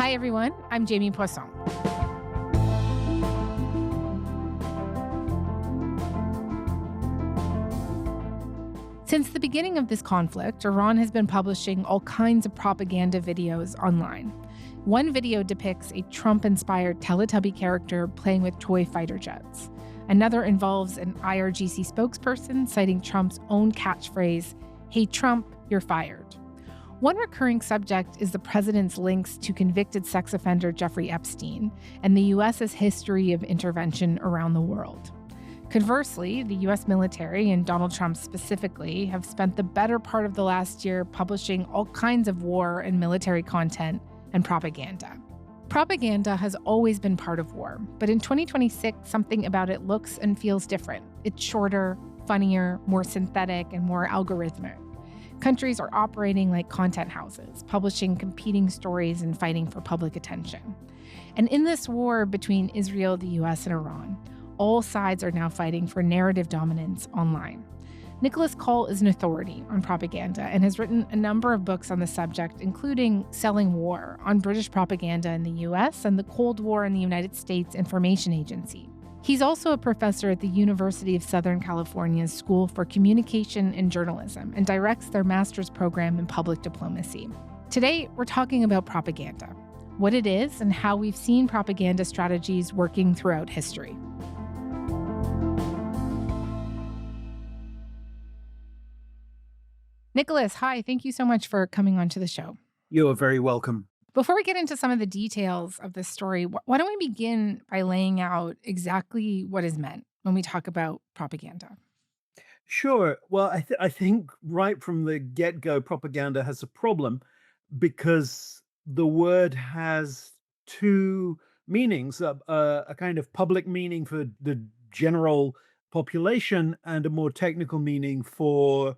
Hi, everyone. I'm Jamie Poisson. Since the beginning of this conflict, Iran has been publishing all kinds of propaganda videos online. One video depicts a Trump-inspired Teletubby character playing with toy fighter jets. Another involves an IRGC spokesperson citing Trump's own catchphrase, "Hey Trump, you're fired." One recurring subject is the president's links to convicted sex offender Jeffrey Epstein and the U.S.'s history of intervention around the world. Conversely, the U.S. military, and Donald Trump specifically, have spent the better part of the last year publishing all kinds of war and military content and propaganda. Propaganda has always been part of war, but in 2026, something about it looks and feels different. It's shorter, funnier, more synthetic, and more algorithmic. Countries are operating like content houses, publishing competing stories and fighting for public attention. And in this war between Israel, the U.S., and Iran, all sides are now fighting for narrative dominance online. Nicholas Cole is an authority on propaganda and has written a number of books on the subject, including Selling War, on British propaganda in the U.S. and the Cold War in the United States Information Agency. He's also a professor at the University of Southern California's School for Communication and Journalism and directs their master's program in public diplomacy. Today, we're talking about propaganda, what it is, and how we've seen propaganda strategies working throughout history. Nicholas, hi. Thank you so much for coming onto the show. You are very welcome. Before we get into some of the details of this story, why don't we begin by laying out exactly what is meant when we talk about propaganda? Sure. Well, I think right from the get-go, propaganda has a problem because the word has two meanings, a kind of public meaning for the general population and a more technical meaning for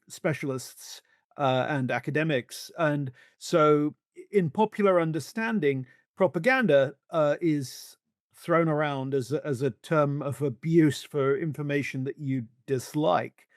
specialists and academics. And so in popular understanding, propaganda is thrown around as a term of abuse for information that you dislike.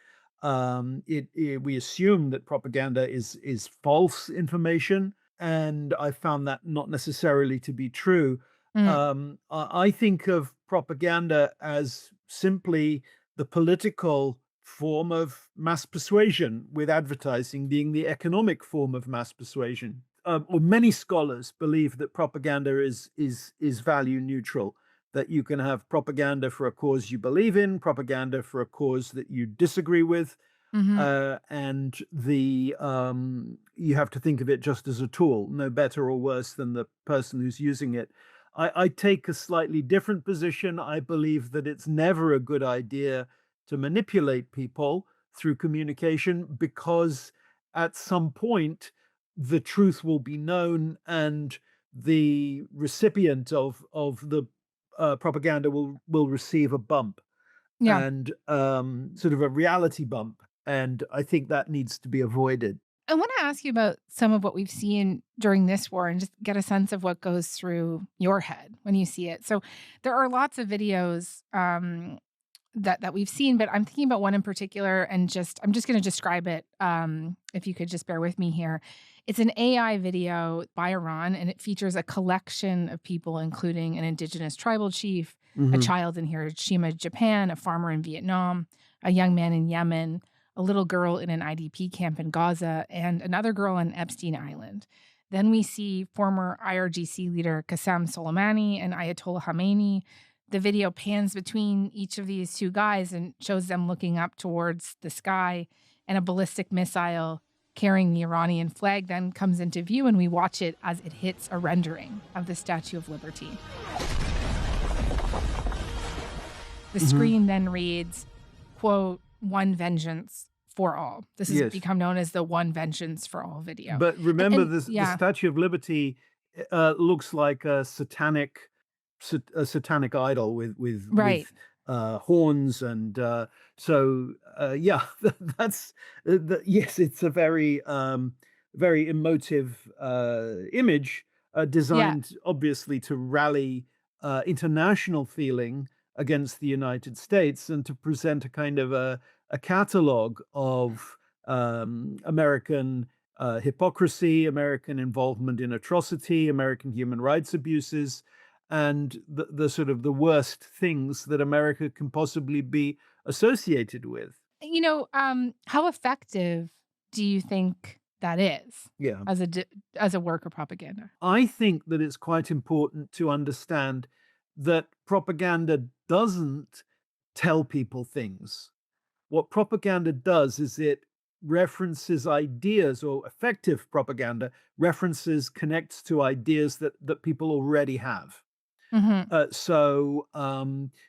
We assume that propaganda is false information, and I found that not necessarily to be true. Mm, I think of propaganda as simply the political form of mass persuasion, with advertising being the economic form of mass persuasion. Well, many scholars believe that propaganda is value neutral, that you can have propaganda for a cause you believe in, propaganda for a cause that you disagree with, hmm and you have to think of it just as a tool, no better or worse than the person who's using it. I take a slightly different position. I believe that it's never a good idea to manipulate people through communication, because at some point the truth will be known and the recipient of the propaganda will receive a bump, Yeah. and sort of a reality bump. And I think that needs to be avoided. I want to ask you about some of what we've seen during this war and just get a sense of what goes through your head when you see it. So there are lots of videos that we've seen, but I'm thinking about one in particular, and I'm just going to describe it. If you could just bear with me here. It's an AI video by Iran, and it features a collection of people, including an indigenous tribal chief, a Mhm. child in Hiroshima, Japan, a farmer in Vietnam, a young man in Yemen, a little girl in an IDP camp in Gaza, and another girl on Epstein Island. Then we see former IRGC leader Qasem Soleimani and Ayatollah Khamenei. The video pans between each of these two guys and shows them looking up towards the sky, and a ballistic missile carrying the Iranian flag then comes into view, and we watch it as it hits a rendering of the Statue of Liberty. The Mhm. screen then reads, quote, "One vengeance for all." This has Yes. become known as the "One vengeance for all" video. But And, remember, and this the yeah, Statue of Liberty looks like a satanic idol with right. horns, and yeah, that's yes, it's a very emotive image, Yeah. designed obviously to rally international feeling against the United States, and to present a kind of a catalog of American hypocrisy, American involvement in atrocity, American human rights abuses, and the sort of the worst things that America can possibly be associated with. How effective do you think that is Yeah. as as a work of propaganda? I think that it's quite important to understand that propaganda doesn't tell people things. What propaganda does is it references ideas, or effective propaganda references, connects to ideas that people already have. Mhm. So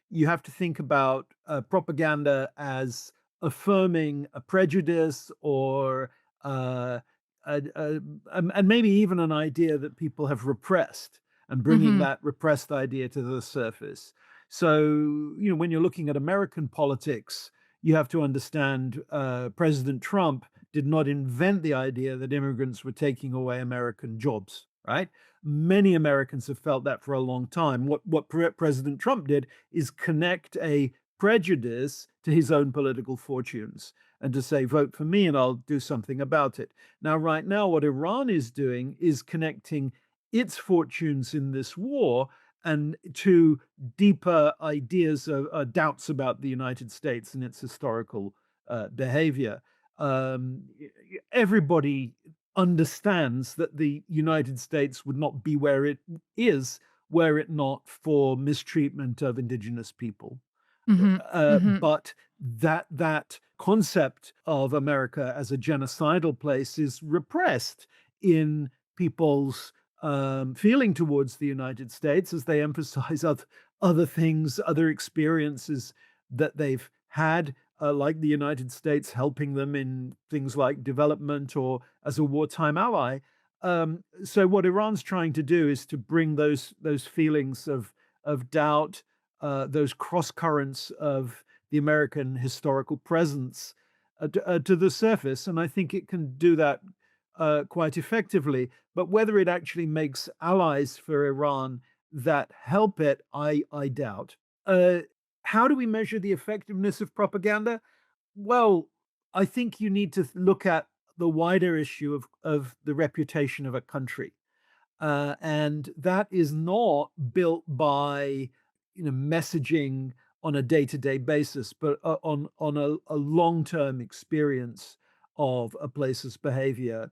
you have to think about propaganda as affirming a prejudice, or uh, and maybe even an idea that people have repressed, and bringing Mhm. that repressed idea to the surface. So, when you're looking at American politics, you have to understand President Trump did not invent the idea that immigrants were taking away American jobs, right? Many Americans have felt that for a long time. What President Trump did is connect a prejudice to his own political fortunes, and to say, vote for me and I'll do something about it. Now, right now, what Iran is doing is connecting its fortunes in this war and to deeper ideas of doubts about the United States and its historical behavior. Everybody understands that the United States would not be where it is were it not for mistreatment of indigenous people. Mhm. Mhm. But that concept of America as a genocidal place is repressed in people's feeling towards the United States, as they emphasize other things, other experiences that they've had, like the United States helping them in things like development, or as a wartime ally. So what Iran's trying to do is to bring those feelings of doubt, those cross currents of the American historical presence to the surface, and I think it can do that quite effectively. But whether it actually makes allies for Iran that help it, I doubt. Uh, how do we measure the effectiveness of propaganda? Well, I think you need to look at the wider issue of the reputation of a country, and that is not built by messaging on a day-to-day basis, but on a long-term experience of a place's behavior.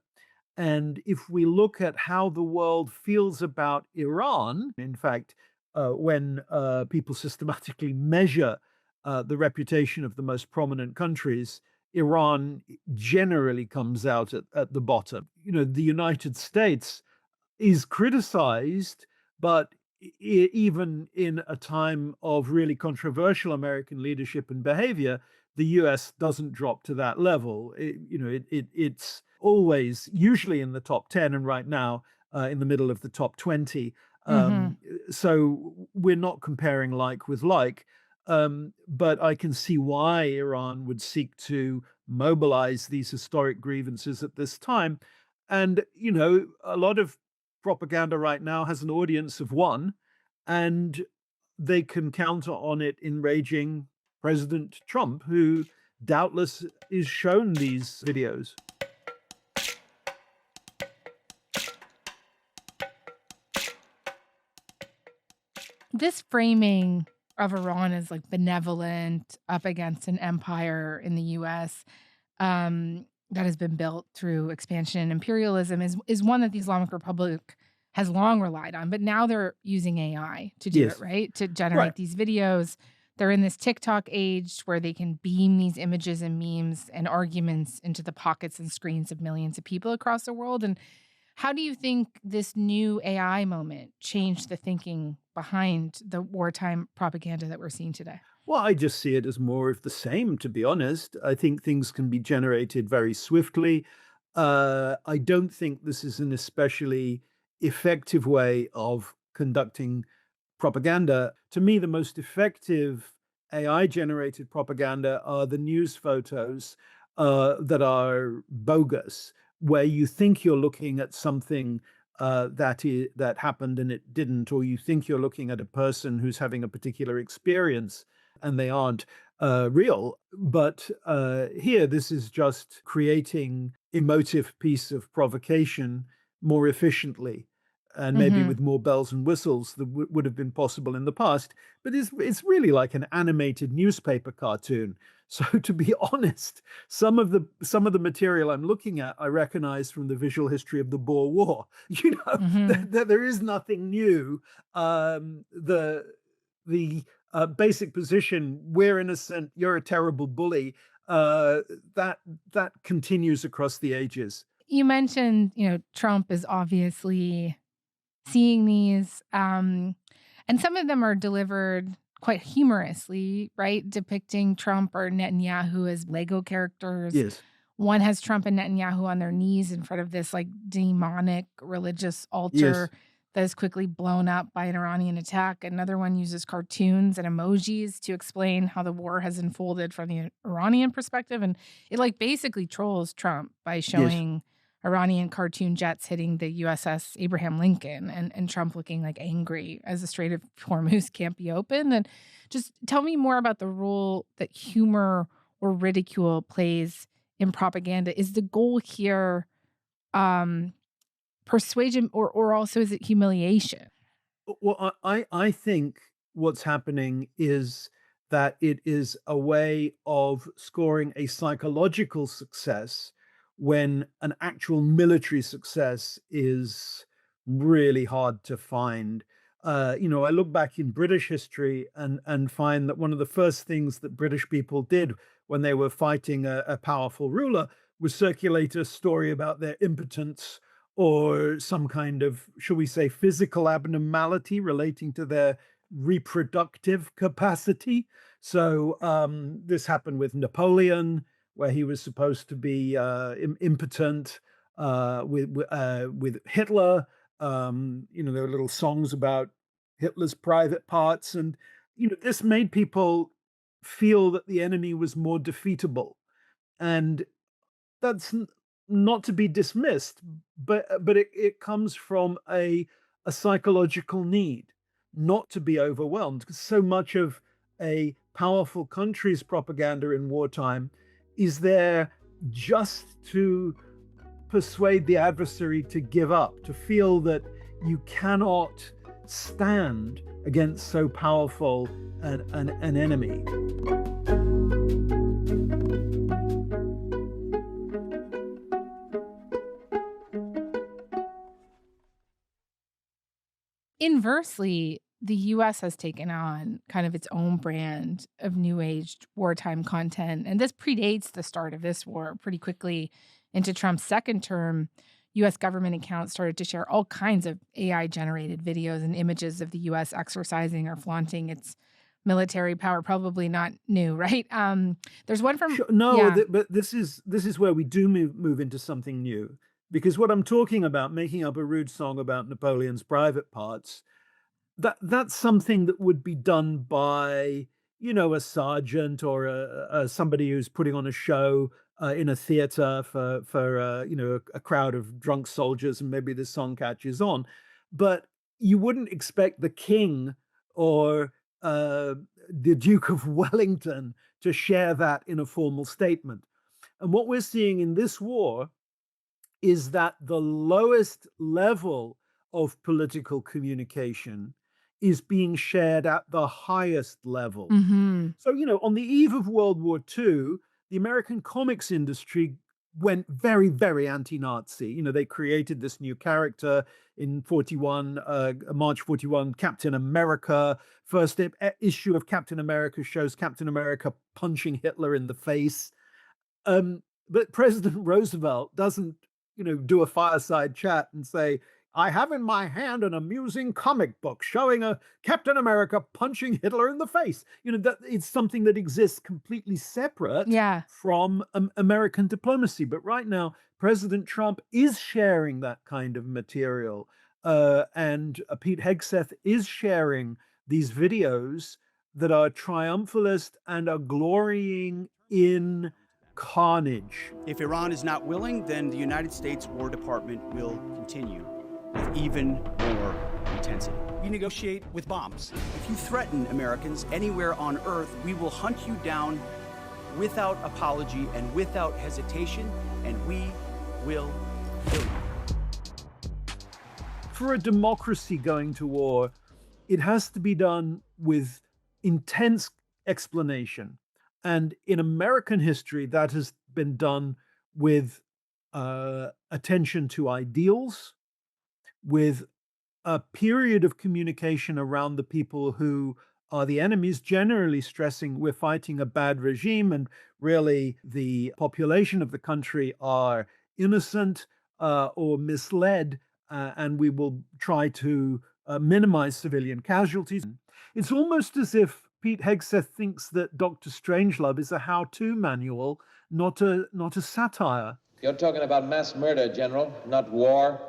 And if we look at how the world feels about Iran, in fact, when people systematically measure the reputation of the most prominent countries, Iran generally comes out at the bottom. The United States is criticized, but even in a time of really controversial American leadership and behavior, the US doesn't drop to that level. It's always usually in the top 10, and right now in the middle of the top 20. Mhm. Um, so we're not comparing like with like. But I can see why Iran would seek to mobilize these historic grievances at this time. And, a lot of propaganda right now has an audience of one, and they can counter on it enraging President Trump, who doubtless is shown these videos. This framing of Iran as, like, benevolent up against an empire in the US, that has been built through expansion and imperialism is one that the Islamic Republic has long relied on, but now they're using AI to do it, Yes. right? To Right. generate these videos. They're in this TikTok age where they can beam these images and memes and arguments into the pockets and screens of millions of people across the world, and how do you think this new AI moment changed the thinking behind the wartime propaganda that we're seeing today? Well, I just see it as more of the same, to be honest. I think things can be generated very swiftly. I don't think this is an especially effective way of conducting propaganda. To me, the most effective AI generated propaganda are the news photos that are bogus, where you think you're looking at something that happened and it didn't, or you think you're looking at a person who's having a particular experience and they aren't real. But here, this is just creating emotive piece of provocation more efficiently and maybe Hmm. with more bells and whistles than would have been possible in the past. But it's really like an animated newspaper cartoon. So to be honest, some of the material I'm looking at, I recognize from the visual history of the Boer War. Hmm. There is nothing new. The basic position, we're innocent, you're a terrible bully, uh, that that continues across the ages. You mentioned, Trump is obviously seeing these, and some of them are delivered quite humorously, right? Depicting Trump or Netanyahu as Lego characters. Yes, One has Trump and Netanyahu on their knees in front of this like demonic religious altar yes, that is quickly blown up by an Iranian attack. Another one uses cartoons and emojis to explain how the war has unfolded from the Iranian perspective. And it like basically trolls Trump by yes. showing Iranian cartoon jets hitting the USS Abraham Lincoln and Trump looking like angry as the Strait of Hormuz can't be opened. And just tell me more about the role that humor or ridicule plays in propaganda. Is the goal here um, persuasion or also is it humiliation? Well, I think what's happening is that it is a way of scoring a psychological success when an actual military success is really hard to find. I look back in British history and find that one of the first things that British people did when they were fighting a powerful ruler was circulate a story about their impotence or some kind of, shall we say, physical abnormality relating to their reproductive capacity. So this happened with Napoleon, where he was supposed to be impotent. With Hitler, there were little songs about Hitler's private parts, and this made people feel that the enemy was more defeatable, and that's not to be dismissed, but it comes from a psychological need not to be overwhelmed, because so much of a powerful country's propaganda in wartime is there just to persuade the adversary to give up, to feel that you cannot stand against so powerful an enemy. Inversely, the US has taken on kind of its own brand of new age wartime content. And this predates the start of this war pretty quickly into Trump's second term. US government accounts started to share all kinds of AI generated videos and images of the US exercising or flaunting its military power. Probably not new, right? There's one from, Sure, no, yeah. but this is where we do move into something new, because what I'm talking about, making up a rude song about Napoleon's private parts, that's something that would be done by, a sergeant or somebody who's putting on a show in a theater for a crowd of drunk soldiers, and maybe the song catches on. But you wouldn't expect the king or the Duke of Wellington to share that in a formal statement. And what we're seeing in this war is that the lowest level of political communication is being shared at the highest level. Hmm. So, on the eve of World War II, the American comics industry went very, very anti-Nazi. They created this new character in 41, March 41, Captain America. First issue of Captain America shows Captain America punching Hitler in the face. But President Roosevelt doesn't, do a fireside chat and say, I have in my hand an amusing comic book showing a Captain America punching Hitler in the face. That it's something that exists completely separate Yeah. from American diplomacy. But right now, President Trump is sharing that kind of material. And Pete Hegseth is sharing these videos that are triumphalist and are glorying in carnage. If Iran is not willing, then the United States War Department will continue with even more intensity. We negotiate with bombs. If you threaten Americans anywhere on Earth, we will hunt you down without apology and without hesitation, and we will kill you. For a democracy going to war, it has to be done with intense explanation. And in American history, that has been done with attention to ideals, with a period of communication around the people who are the enemies, generally stressing we're fighting a bad regime and really the population of the country are innocent or misled, and we will try to minimize civilian casualties. It's almost as if Pete Hegseth thinks that Dr. Strangelove is a how-to manual, not a satire. You're talking about mass murder, General, not war.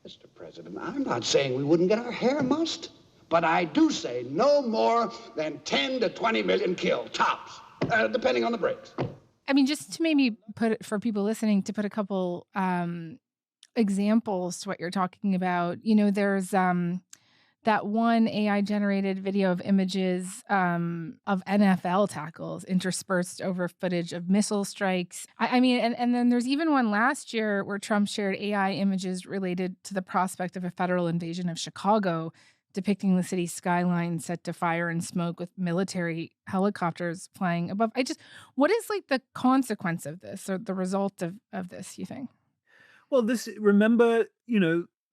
Mr. President, I'm not saying we wouldn't get our hair mussed, but I do say no more than 10 to 20 million killed, tops, depending on the breaks. I mean, just to maybe put it for people listening, to put a couple examples to what you're talking about. You know, there's that one AI generated video of images of NFL tackles interspersed over footage of missile strikes. I mean, and then there's even one last year where Trump shared AI images related to the prospect of a federal invasion of Chicago, depicting the city's skyline set to fire and smoke with military helicopters flying above. What is like the consequence of this, or the result of this, you think? Well, remember,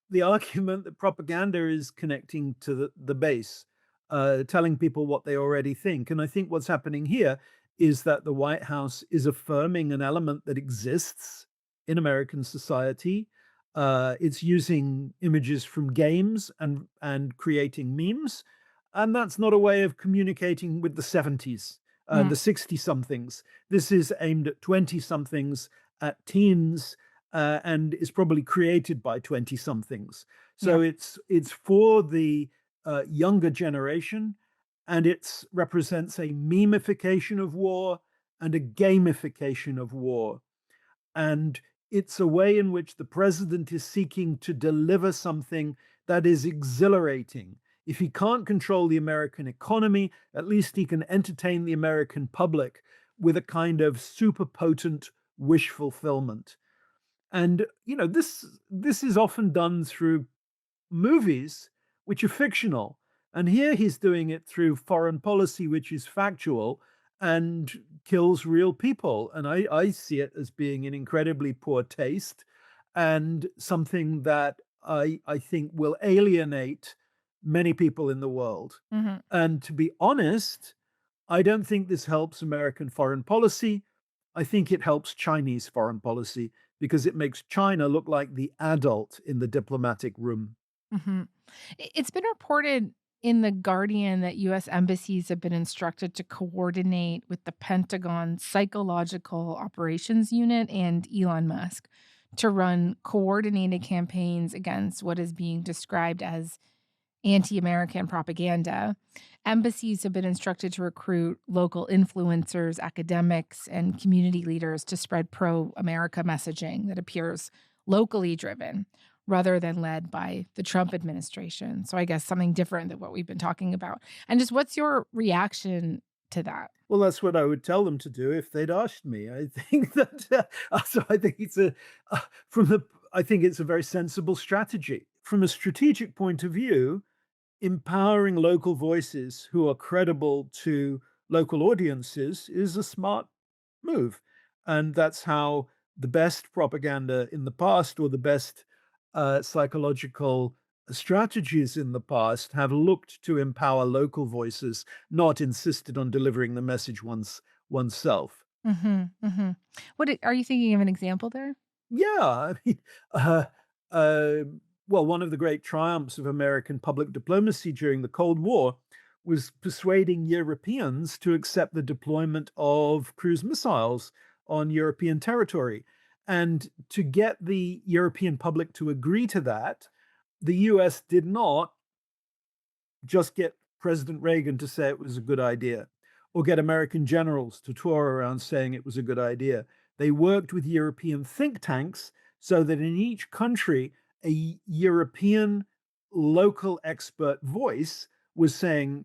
the argument that propaganda is connecting to the base, telling people what they already think. And I think what's happening here is that the White House is affirming an element that exists in American society. It's using images from games and creating memes. And that's not a way of communicating with the 70s, the 60-somethings. This is aimed at 20-somethings, at teens, and is probably created by 20-somethings. So it's for the younger generation, and it represents a memification of war and a gamification of war. And it's a way in which the president is seeking to deliver something that is exhilarating. If he can't control the American economy, at least he can entertain the American public with a kind of super potent wish fulfillment. And, this is often done through movies, which are fictional. And here he's doing it through foreign policy, which is factual and kills real people. And I see it as being in incredibly poor taste and something that I think will alienate many people in the world. Mm-hmm. And to be honest, I don't think this helps American foreign policy. I think it helps Chinese foreign policy, because it makes China look like the adult in the diplomatic room. Mm-hmm. It's been reported in The Guardian that U.S. embassies have been instructed to coordinate with the Pentagon Psychological Operations Unit and Elon Musk to run coordinated campaigns against what is being described as anti-American propaganda. Embassies have been instructed to recruit local influencers, academics, and community leaders to spread pro-America messaging that appears locally driven rather than led by the Trump administration. So I guess something different than what we've been talking about. And just what's your reaction to that? Well, that's what I would tell them to do if they'd asked me. I think that so I think it's I think it's a very sensible strategy. From a strategic point of view, empowering local voices who are credible to local audiences is a smart move. And that's how the best propaganda in the past, or the best psychological strategies in the past, have looked to empower local voices, not insisted on delivering the message oneself. Mm-hmm, mm-hmm. Are you thinking of an example there? Yeah, I mean, well, one of the great triumphs of American public diplomacy during the Cold War was persuading Europeans to accept the deployment of cruise missiles on European territory. And to get the European public to agree to that, the US did not just get President Reagan to say it was a good idea, or get American generals to tour around saying it was a good idea. They worked with European think tanks so that in each country, a European local expert voice was saying,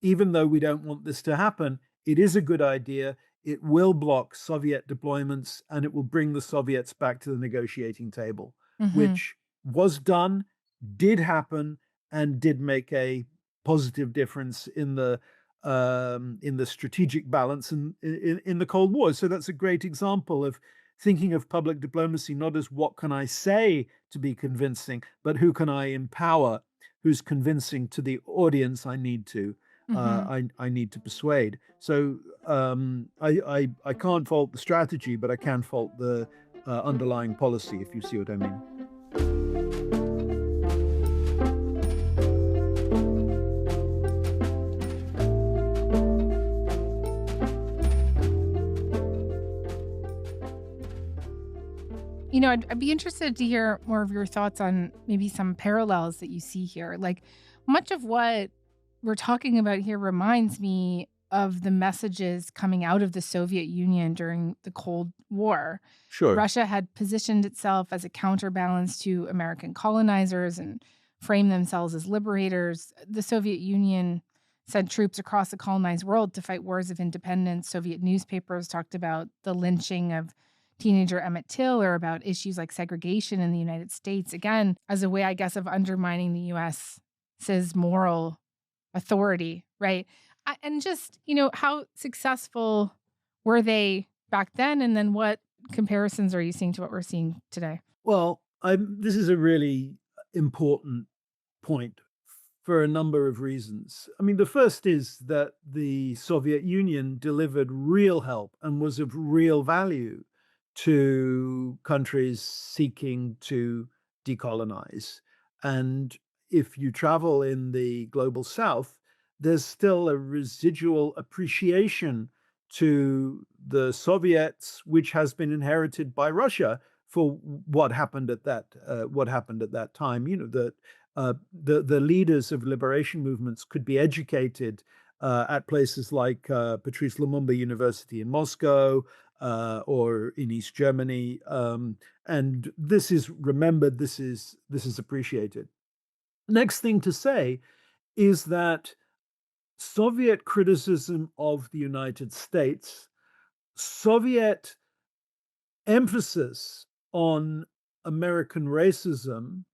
even though we don't want this to happen, it is a good idea. it will block Soviet deployments, and it will bring the Soviets back to the negotiating table, Mm-hmm. which was done, did happen, and did make a positive difference in the strategic balance in the Cold War. So that's a great example of thinking of public diplomacy not as what can I say to be convincing, but who can I empower, who's convincing to the audience I need to. Mm-hmm. I need to persuade. So I can't fault the strategy, but I can fault the underlying policy, if you see what I mean. I'd be interested to hear more of your thoughts on maybe some parallels that you see here. Like, much of what we're talking about here reminds me of the messages coming out of the Soviet Union during the Cold War. Sure. Russia had positioned itself as a counterbalance to American colonizers and framed themselves as liberators. The Soviet Union sent troops across the colonized world to fight wars of independence. Soviet newspapers talked about the lynching of teenager Emmett Till or about issues like segregation in the United States, again, as a way, I guess, of undermining the U.S.'s moral authority, right? And just, how successful were they back then? And then what comparisons are you seeing to what we're seeing today? Well, this is a really important point for a number of reasons. I mean, the first is that the Soviet Union delivered real help and was of real value to countries seeking to decolonize. And if you travel in the global south, there's still a residual appreciation to the Soviets, which has been inherited by Russia for what happened at that time. The leaders of liberation movements could be educated at places like Patrice Lumumba University in Moscow or in East Germany, and this is remembered. This is appreciated. Next thing to say is that Soviet criticism of the United States, Soviet emphasis on American racism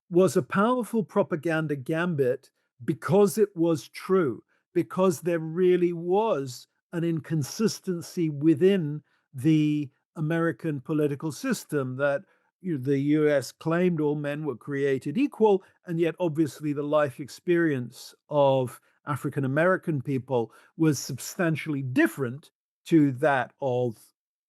was a powerful propaganda gambit because it was true, because there really was an inconsistency within the American political system that the US claimed all men were created equal, and yet obviously the life experience of African American people was substantially different to that of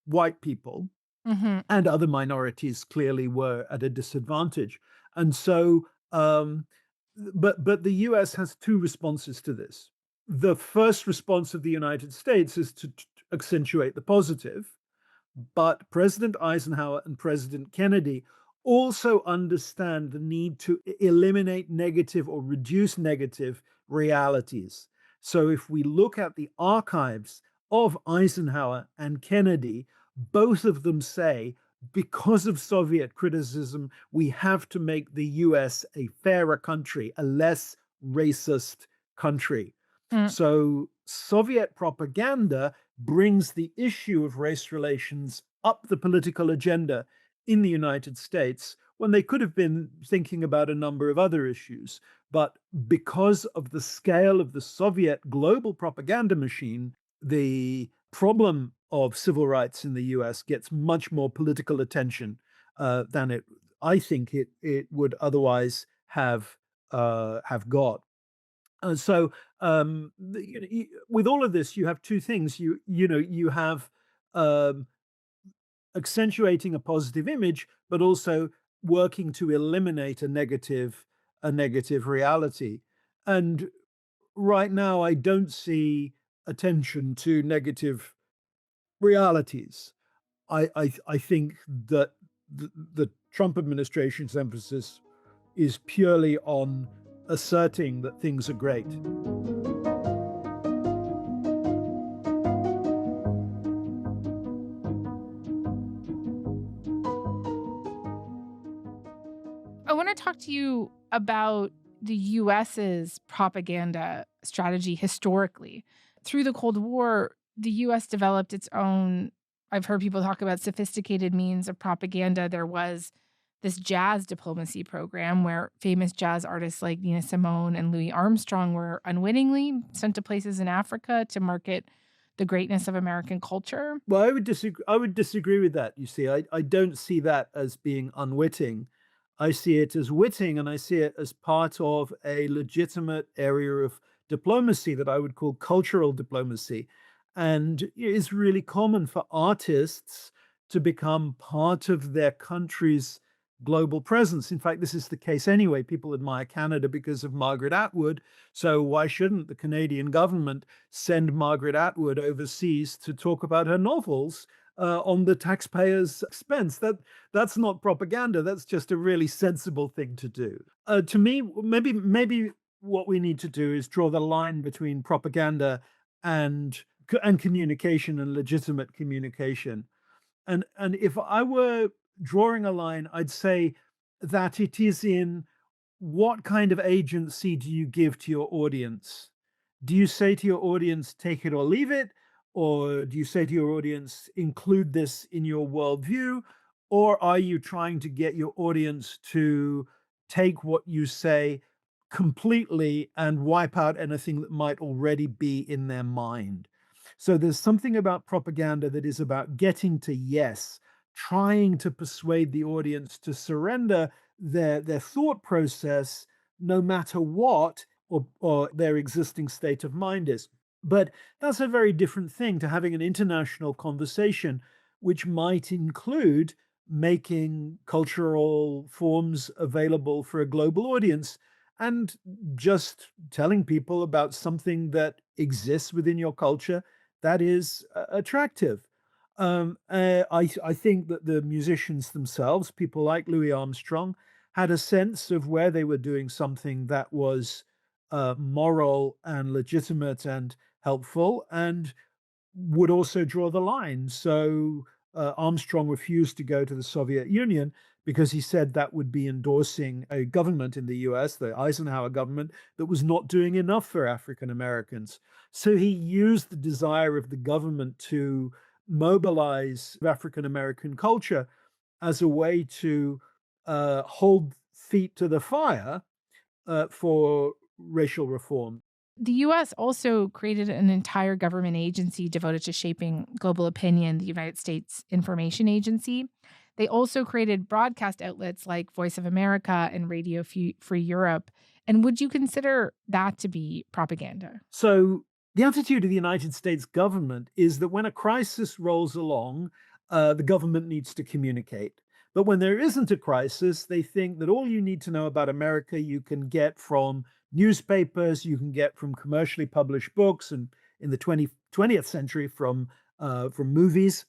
white people, Mm-hmm. and other minorities clearly were at a disadvantage. And so, but the US has two responses to this. The first response of the United States is to accentuate the positive, but President Eisenhower and President Kennedy also understand the need to eliminate negative or reduce negative realities. So if we look at the archives of Eisenhower and Kennedy, both of them say, because of Soviet criticism, we have to make the US a fairer country, a less racist country. Mm. So Soviet propaganda brings the issue of race relations up the political agenda in the United States when they could have been thinking about a number of other issues. But because of the scale of the Soviet global propaganda machine, the problem of civil rights in the US gets much more political attention than I think it would otherwise have got. So with all of this, you have two things. You have accentuating a positive image, but also working to eliminate a negative reality. And right now, I don't see attention to negative realities. I think that the Trump administration's emphasis is purely on asserting that things are great. I want to talk to you about the US's propaganda strategy historically. Through the Cold War, the US developed its own, I've heard people talk about sophisticated means of propaganda. There was this jazz diplomacy program where famous jazz artists like Nina Simone and Louis Armstrong were unwittingly sent to places in Africa to market the greatness of American culture. Well, I would disagree. I would disagree with that. You see, I don't see that as being unwitting. I see it as witting, and I see it as part of a legitimate area of diplomacy that I would call cultural diplomacy. And it's really common for artists to become part of their country's global presence. In fact, this is the case anyway. People admire Canada because of Margaret Atwood. So why shouldn't the Canadian government send Margaret Atwood overseas to talk about her novels on the taxpayers' expense? That's not propaganda. That's just a really sensible thing to do. To me, maybe what we need to do is draw the line between propaganda and communication and legitimate communication. And if I were drawing a line, I'd say that it is in what kind of agency do you give to your audience? Do you say to your audience, take it or leave it? Or do you say to your audience, include this in your worldview? Or are you trying to get your audience to take what you say completely and wipe out anything that might already be in their mind? So there's something about propaganda that is about getting to yes, trying to persuade the audience to surrender their thought process, no matter what or their existing state of mind is. But that's a very different thing to having an international conversation, which might include making cultural forms available for a global audience and just telling people about something that exists within your culture that is attractive. I think that the musicians themselves, people like Louis Armstrong, had a sense of where they were doing something that was moral and legitimate and helpful, and would also draw the line. So Armstrong refused to go to the Soviet Union because he said that would be endorsing a government in the US, the Eisenhower government, that was not doing enough for African Americans. So he used the desire of the government to mobilize African American culture as a way to hold feet to the fire for racial reform. The US also created an entire government agency devoted to shaping global opinion, the United States Information Agency. They also created broadcast outlets like Voice of America and Radio Free Europe. And would you consider that to be propaganda? So the attitude of the United States government is that when a crisis rolls along, the government needs to communicate. But when there isn't a crisis, they think that all you need to know about America you can get from newspapers, you can get from commercially published books, and in the 20th century from movies.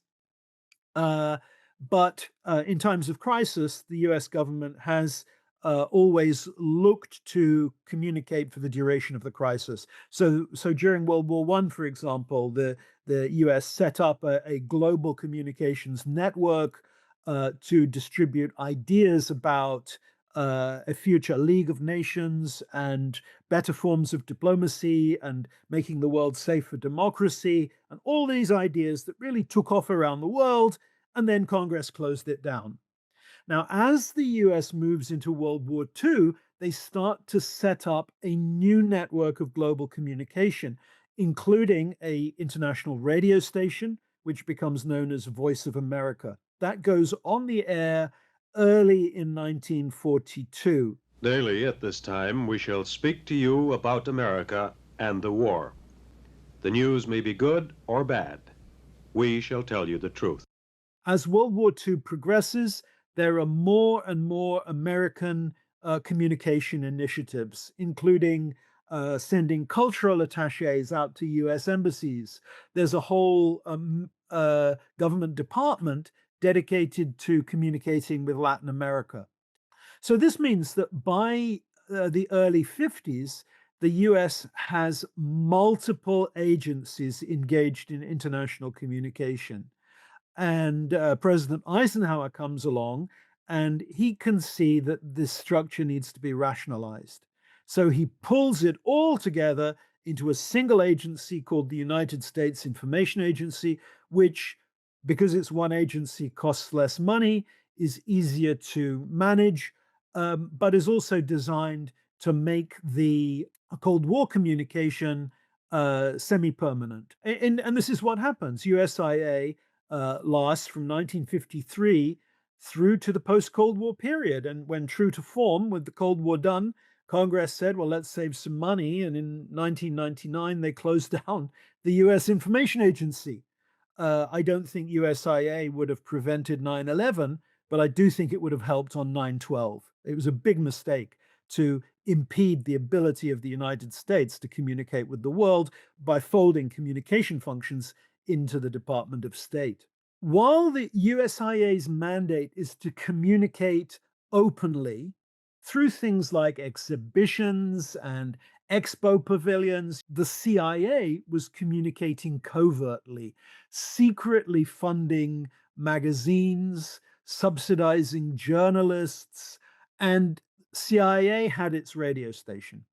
But in times of crisis, the US government has always looked to communicate for the duration of the crisis. So during World War I, for example, the US set up a global communications network to distribute ideas about a future League of Nations and better forms of diplomacy and making the world safe for democracy, and all these ideas that really took off around the world, and then Congress closed it down. Now, as the US moves into World War II, they start to set up a new network of global communication, including an international radio station, which becomes known as Voice of America. That goes on the air early in 1942. Daily at this time, we shall speak to you about America and the war. The news may be good or bad. We shall tell you the truth. As World War II progresses, there are more and more American communication initiatives, including sending cultural attaches out to US embassies. There's a whole government department dedicated to communicating with Latin America. So this means that by the early 50s, the US has multiple agencies engaged in international communication. And President Eisenhower comes along and he can see that this structure needs to be rationalized. So he pulls it all together into a single agency called the United States Information Agency, which, because it's one agency, costs less money, is easier to manage, but is also designed to make the Cold War communication semi-permanent. And this is what happens. USIA lasts from 1953 through to the post-Cold War period. And when true to form, with the Cold War done, Congress said, well, let's save some money. And in 1999, they closed down the U.S. Information Agency. I don't think USIA would have prevented 9/11, but I do think it would have helped on 9/12. It was a big mistake to impede the ability of the United States to communicate with the world by folding communication functions into the Department of State. While the USIA's mandate is to communicate openly through things like exhibitions and expo pavilions, the CIA was communicating covertly, secretly funding magazines, subsidizing journalists, and CIA had its radio station.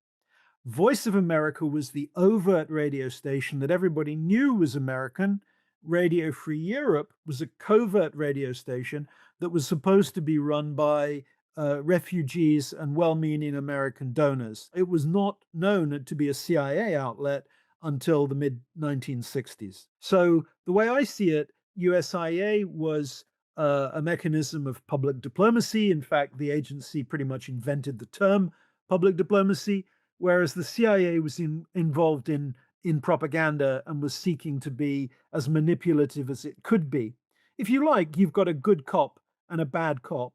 Voice of America was the overt radio station that everybody knew was American. Radio Free Europe was a covert radio station that was supposed to be run by refugees and well-meaning American donors. It was not known to be a CIA outlet until the mid-1960s. So the way I see it, USIA was a mechanism of public diplomacy. In fact, the agency pretty much invented the term public diplomacy, whereas the CIA was involved in propaganda and was seeking to be as manipulative as it could be. If you like, you've got a good cop and a bad cop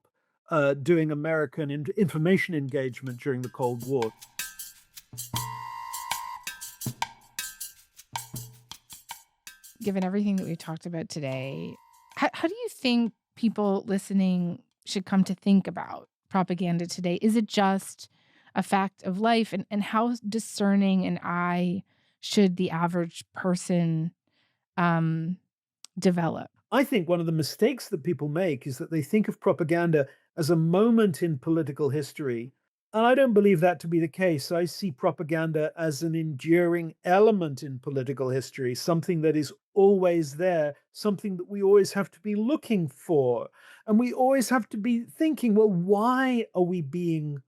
doing American information engagement during the Cold War. Given everything that we talked about today, how do you think people listening should come to think about propaganda today? Is it just a fact of life? And how discerning an eye should the average person develop? I think one of the mistakes that people make is that they think of propaganda as a moment in political history. And I don't believe that to be the case. I see propaganda as an enduring element in political history, something that is always there, something that we always have to be looking for. And we always have to be thinking, well, why are we being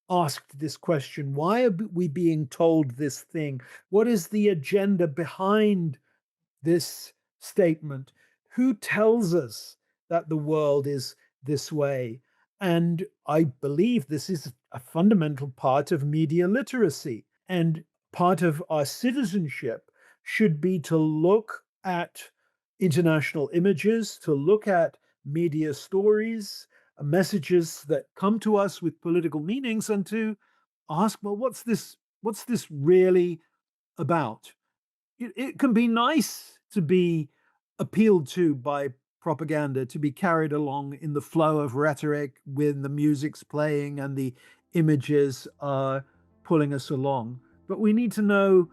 asked this question? Why are we being told this thing? What is the agenda behind this statement? Who tells us that the world is this way? And I believe this is a fundamental part of media literacy. And part of our citizenship should be to look at international images, to look at media stories, messages that come to us with political meanings, and to ask, well, what's this really about? It can be nice to be appealed to by propaganda, to be carried along in the flow of rhetoric when the music's playing and the images are pulling us along. But we need to know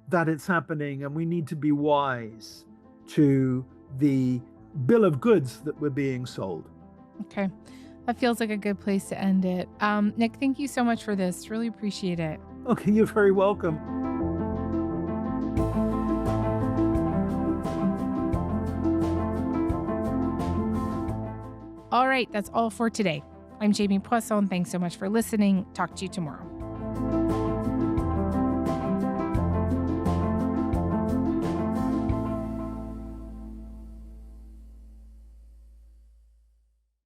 that it's happening, and we need to be wise to the bill of goods that we're being sold. Okay. That feels like a good place to end it. Nick, thank you so much for this. Really appreciate it. Okay, you're very welcome. All right, that's all for today. I'm Jamie Poisson. Thanks so much for listening. Talk to you tomorrow.